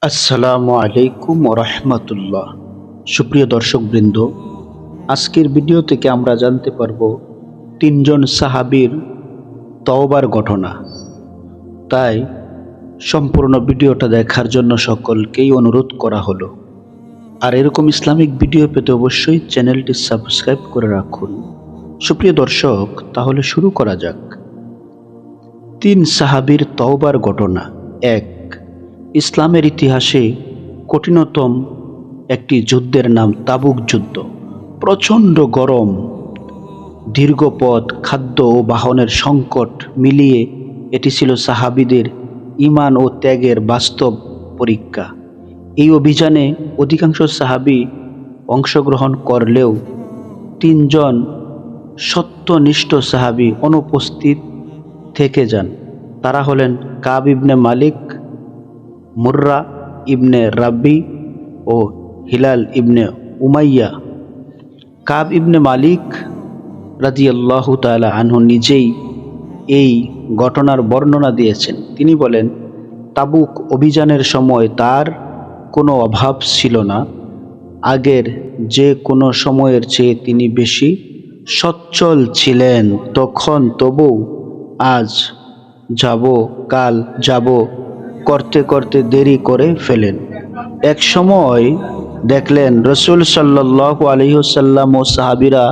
আসসালামু আলাইকুম রহমতুল্লাহ। সুপ্রিয় দর্শকবৃন্দ, আজকের ভিডিও থেকে আমরা জানতে পারব তিনজন সাহাবীর তওবার ঘটনা। তাই সম্পূর্ণ ভিডিওটা দেখার জন্য সকলকেই অনুরোধ করা হলো। আর এরকম ইসলামিক ভিডিও পেতে অবশ্যই চ্যানেলটি সাবস্ক্রাইব করে রাখুন। সুপ্রিয় দর্শক, তাহলে শুরু করা যাক। তিন সাহাবীর তওবার ঘটনা। এক, ইসলামের ইতিহাসে কঠিনতম একটি যুদ্ধের নাম তাবুক যুদ্ধ। প্রচণ্ড গরম, দীর্ঘ পথ, খাদ্য ও বাহনের সংকট মিলিয়ে এটি ছিল সাহাবীদের ঈমান ও ত্যাগের বাস্তব পরীক্ষা। এই অভিযানে অধিকাংশ সাহাবী অংশগ্রহণ করলেও তিনজন সত্যনিষ্ঠ সাহাবী অনুপস্থিত থেকে যান। তারা হলেন কাব ইবনে মালিক, মুররা ইবনে রাব্বি ও হিলাল ইবনে উমাইয়া। কাব ইবনে মালিক রাদিয়াল্লাহু তাআলা আনহু নিজেই এই ঘটনার বর্ণনা দিয়েছেন। তিনি বলেন, তাবুক অভিযানের সময় তার কোনো অভাব ছিল না। আগের যে কোনো সময়ের চেয়ে তিনি বেশি সচ্ছল ছিলেন। তখন তবু আজ যাব, কাল যাব করতে করতে দেরি করে ফেলেন। এক সময় দেখলেন রাসূল সাল্লাল্লাহু আলাইহি ওয়াসাল্লাম ও সাহাবীরা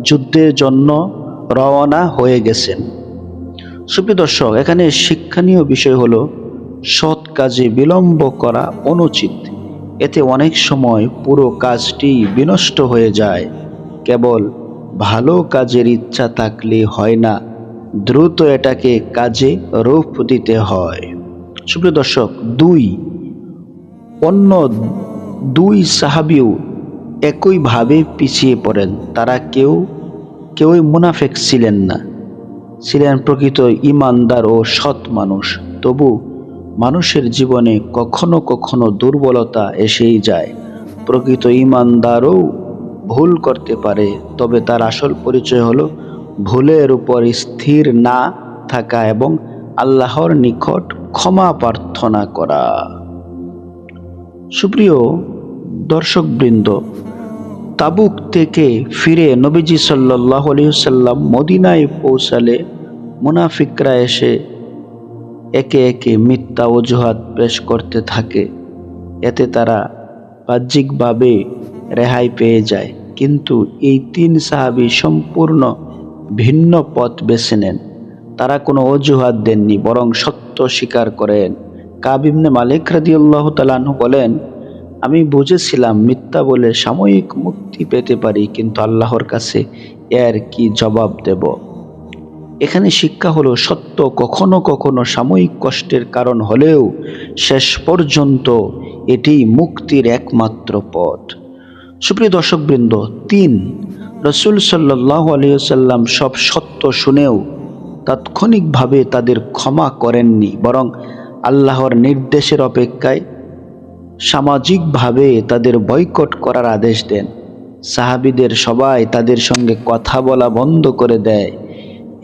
যুদ্ধের জন্য রওনা হয়ে গেছেন। সুপ্রিয় দর্শক, এখানে শিক্ষণীয় বিষয় হলো সৎ কাজে বিলম্ব করা অনুচিত। এতে অনেক সময় পুরো কাজটি বিনষ্ট হয়ে যায়। কেবল ভালো কাজের ইচ্ছা থাকলে হয় না, দ্রুত এটাকে কাজে রূপ দিতে হয়। সুপ্রিয় দর্শক, অন্য দুই সাহাবীও একইভাবে পিছিয়ে পড়েন। তারা কেউই মুনাফিক ছিলেন না, ছিলেন প্রকৃত ঈমানদার ও সৎ মানুষ। তবু মানুষের জীবনে কখনো কখনো দুর্বলতা এসেই যায়। প্রকৃত ঈমানদারও ভুল করতে পারে, তবে তার আসল পরিচয় হলো ভুলের উপর স্থির না থাকা এবং আল্লাহর নিকট ক্ষমা প্রার্থনা করা। সুপ্রিয় দর্শকবৃন্দ, তাবুক থেকে ফিরে নবীজি সাল্লাল্লাহু আলাইহি ওয়াসাল্লাম মদিনায় পৌঁছালে মুনাফিকরা এসে একে একে মিথ্যা অজুহাত পেশ করতে থাকে। এতে তারা বাহ্যিকভাবে রেহাই পেয়ে যায়, কিন্তু এই তিন সাহাবী সম্পূর্ণ ভিন্ন পথ বেছে নেন। তারা কোনো অজুহাত দেননি, বরং সত্য স্বীকার করেন। কাব ইবনে মালিক রাদিয়াল্লাহু তাআলা আনহু বলেন, আমি বুঝেছিলাম মিথ্যা বলে সাময়িক মুক্তি পেতে পারি, কিন্তু আল্লাহর কাছে এর কি জবাব দেব। এখানে শিক্ষা হলো, সত্য কখনো কখনো সাময়িক কষ্টের কারণ হলেও শেষ পর্যন্ত এটি মুক্তির একমাত্র পথ। সুপ্রিয় দর্শকবৃন্দ, রাসূল সাল্লাল্লাহু আলাইহি ওয়াসাল্লাম সব সত্য শুনেও তাৎক্ষণিকভাবে তাদের ক্ষমা করেননি, বরং আল্লাহর নির্দেশের অপেক্ষায় সামাজিকভাবে তাদের বয়কট করার আদেশ দেন। সাহাবীদের সবাই তাদের সঙ্গে কথা বলা বন্ধ করে দেয়।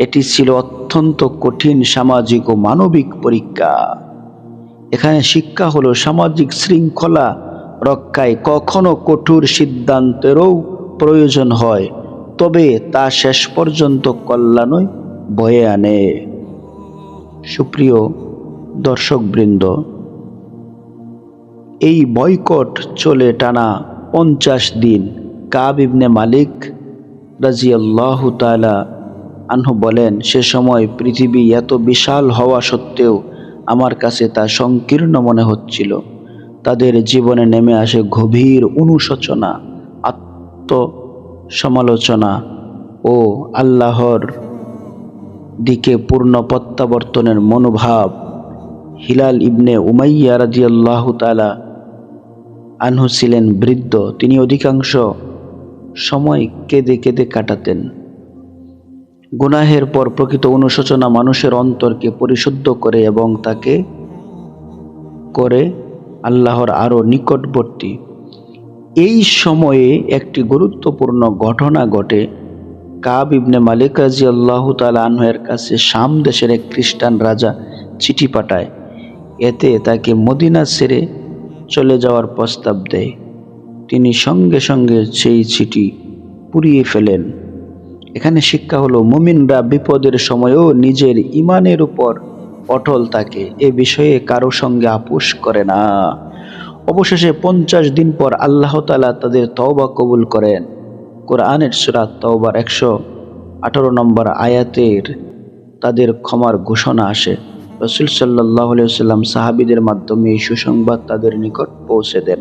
এটি ছিল অত্যন্ত কঠিন সামাজিক ও মানবিক পরীক্ষা। এখানে শিক্ষা হলো, সামাজিক শৃঙ্খলা রক্ষায় কখনো কঠোর সিদ্ধান্তেরও প্রয়োজন হয়, তবে তা শেষ পর্যন্ত কল্যাণই বয়ে আনে। সুপ্রিয় দর্শকবৃন্দ, এই বয়কট চলে টানা 50 দিন। কাব ইবনে মালিক রাদিয়াল্লাহু তাআলা আনহু বলেন, সে সময় পৃথিবী এত বিশাল হওয়া সত্ত্বেও আমার কাছে তা সংকীর্ণ মনে হচ্ছিল। তাদের জীবনে নেমে আসে গভীর অনুশোচনা, আত্মসমালোচনা ও আল্লাহর দিকে পূর্ণ প্রত্যাবর্তনের মনোভাব। হিলাল ইবনে উমাইয়া রাদিয়াল্লাহু তাআলা আনহু ছিলেন বৃদ্ধ। তিনি অধিকাংশ সময় কেঁদে কেঁদে কাটাতেন। গুনাহের পর প্রকৃত অনুশোচনা মানুষের অন্তরকে পরিশুদ্ধ করে এবং তাকে করে আল্লাহর আরো নিকটবর্তী। এই সময়ে একটি গুরুত্বপূর্ণ ঘটনা ঘটে। কাব ইবনে মালিক রাদিয়াল্লাহু তাআলা আনহু এর কাছে শাম দেশের এক খ্রিস্টান রাজা চিঠি পাঠায়। এতে তাকে মদিনা ছেড়ে চলে যাওয়ার প্রস্তাব দেয়, তিনি সঙ্গে সঙ্গে সেই চিঠি পুড়িয়ে ফেলেন। এখানে শিক্ষা হলো, মুমিনরা বিপদের সময়ও নিজের ঈমানের উপর অটল থাকে, এ বিষয়ে কারো সঙ্গে আপোষ করে না। অবশেষে 50 দিন পর আল্লাহ তাআলা তাদের তওবা কবুল করেন। কোরআনের সূরা তাওবার 118 নম্বর আয়াতের তাদের ক্ষমার ঘোষণা আসে। রাসূল সাল্লাল্লাহু আলাইহি ওয়াসাল্লাম সাহাবীদের মাধ্যমে এই সুসংবাদ তাদের নিকট পৌঁছে দেন।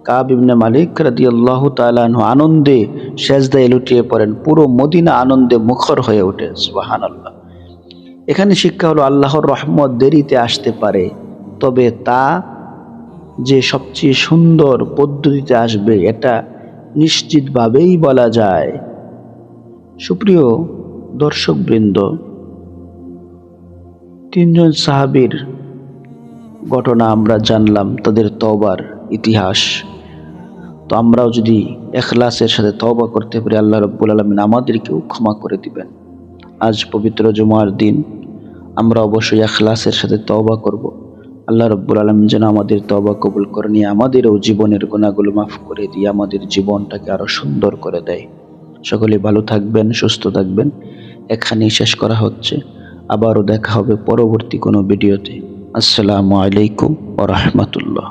কাব ইবনে মালিক রাদিয়াল্লাহু তাআলা আনহু আনন্দে সেজদায় লুটিয়ে পড়েন, পুরো মদিনা আনন্দে মুখর হয়ে ওঠে। সুবহানাল্লাহ। এখানে শিক্ষা হলো, আল্লাহর রহমত দেরিতে আসতে পারে, তবে তা যে সবচেয়ে সুন্দর পদ্ধতিতে আসবে এটা নিশ্চিতভাবেই বলা যায়। সুপ্রিয় দর্শকবৃন্দ, তিনজন সাহাবীর ঘটনা আমরা জানলাম, তাদের তওবার ইতিহাস। তো আমরাও যদি ইখলাসের সাথে তওবা করতে পারি, আল্লাহ রাব্বুল আলামিন আমাদেরকেও ক্ষমা করে দিবেন। আজ পবিত্র জুমার দিন, আমরা অবশ্যই ইখলাসের সাথে তওবা করব। আল্লাহ রাব্বুল আলামিন যেন আমাদের তওবা কবুল করে নিয়ে আমাদেরও জীবনের গুনাহগুলো মাফ করে দিয়ে আমাদের জীবনটাকে আরো সুন্দর করে দেয়। সকলে ভালো থাকবেন, সুস্থ থাকবেন। এখানেই শেষ করা হচ্ছে। আবারও দেখা হবে পরবর্তী কোনো ভিডিওতে। আসসালামু আলাইকুম ওয়া রাহমাতুল্লাহ।